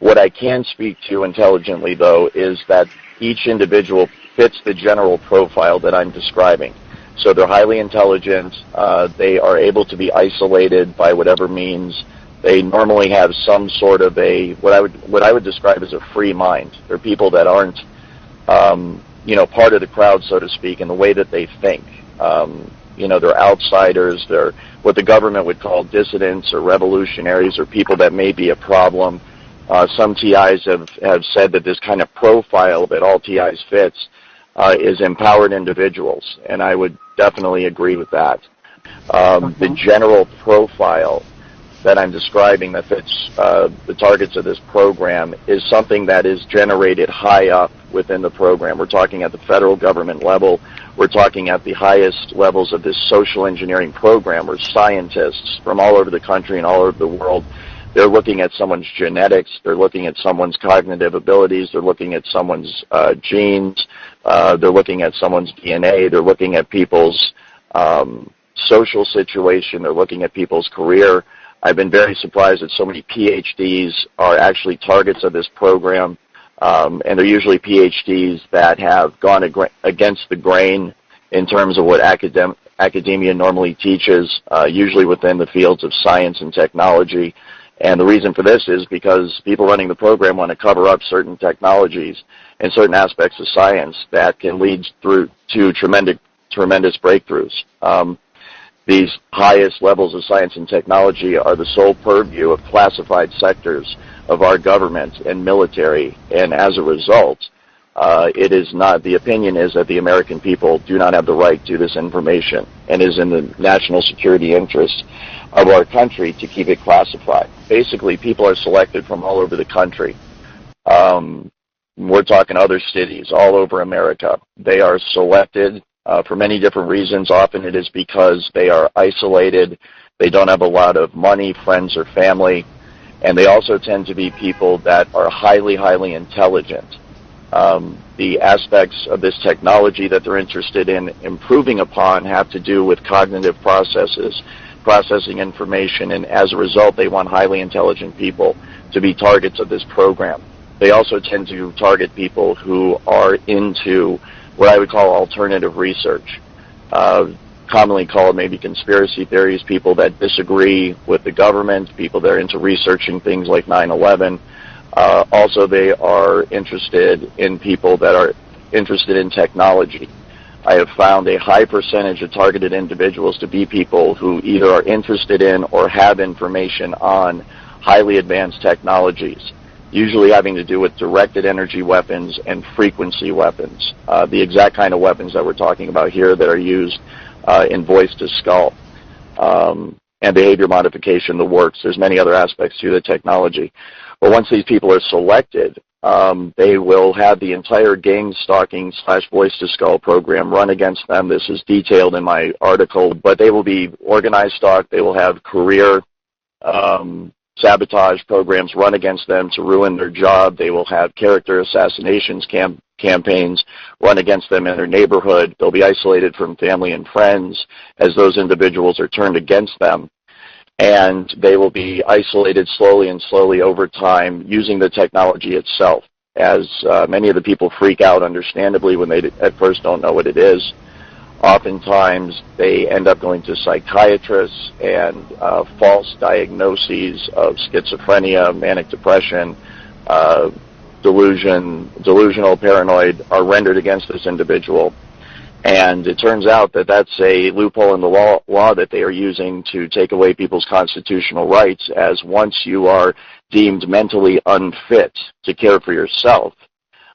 What I can speak to intelligently, though, is that each individual fits the general profile that I'm describing. So they're highly intelligent. They are able to be isolated by whatever means. They normally have some sort of what I would describe as a free mind. They're people that aren't, part of the crowd, so to speak, in the way that they think. They're outsiders. They're what the government would call dissidents or revolutionaries or people that may be a problem. Some TIs have said that this kind of profile that all TIs fits is empowered individuals, and I would definitely agree with that. The general profile that I'm describing that fits the targets of this program is something that is generated high up within the program. We're talking at the federal government level. We're talking at the highest levels of this social engineering program where scientists from all over the country and all over the world, they're looking at someone's genetics, they're looking at someone's cognitive abilities, they're looking at someone's genes, they're looking at someone's DNA, they're looking at people's social situation, they're looking at people's career. I've been very surprised that so many PhDs are actually targets of this program, and they're usually PhDs that have gone against the grain in terms of what academia normally teaches, usually within the fields of science and technology. And the reason for this is because people running the program want to cover up certain technologies and certain aspects of science that can lead through to tremendous breakthroughs. These highest levels of science and technology are the sole purview of classified sectors of our government and military, and as a result, the opinion is that the American people do not have the right to this information and is in the national security interest of our country to keep it classified. Basically, people are selected from all over the country. We're talking other cities all over America. They are selected for many different reasons. Often it is because they are isolated, they don't have a lot of money, friends, or family, and they also tend to be people that are highly, highly intelligent. The aspects of this technology that they're interested in improving upon have to do with cognitive processes, processing information, and as a result, they want highly intelligent people to be targets of this program. They also tend to target people who are into what I would call alternative research, commonly called maybe conspiracy theories, people that disagree with the government, people that are into researching things like 9/11. Also, they are interested in people that are interested in technology. I have found a high percentage of targeted individuals to be people who either are interested in or have information on highly advanced technologies, usually having to do with directed energy weapons and frequency weapons, the exact kind of weapons that we're talking about here that are used in voice to skull, and behavior modification, the works. There's many other aspects to the technology. But once these people are selected, they will have the entire gang stalking / voice to skull program run against them. This is detailed in my article, but they will be organized stalked. They will have career sabotage programs run against them to ruin their job. They will have character assassinations campaigns run against them in their neighborhood. They'll be isolated from family and friends as those individuals are turned against them. And they will be isolated slowly over time using the technology itself, as many of the people freak out, understandably, when they at first don't know what it is. Oftentimes, they end up going to psychiatrists, and false diagnoses of schizophrenia, manic depression, delusional, paranoid are rendered against this individual. And it turns out that that's a loophole in the law that they are using to take away people's constitutional rights, as once you are deemed mentally unfit to care for yourself,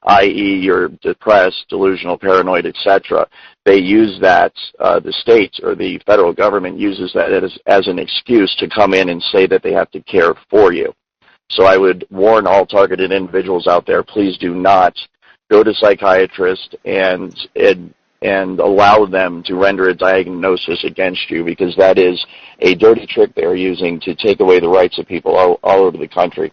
i.e. you're depressed, delusional, paranoid, etc., they use that, the state or the federal government uses that as an excuse to come in and say that they have to care for you. So I would warn all targeted individuals out there, please do not go to psychiatrists and allow them to render a diagnosis against you, because that is a dirty trick they're using to take away the rights of people all over the country.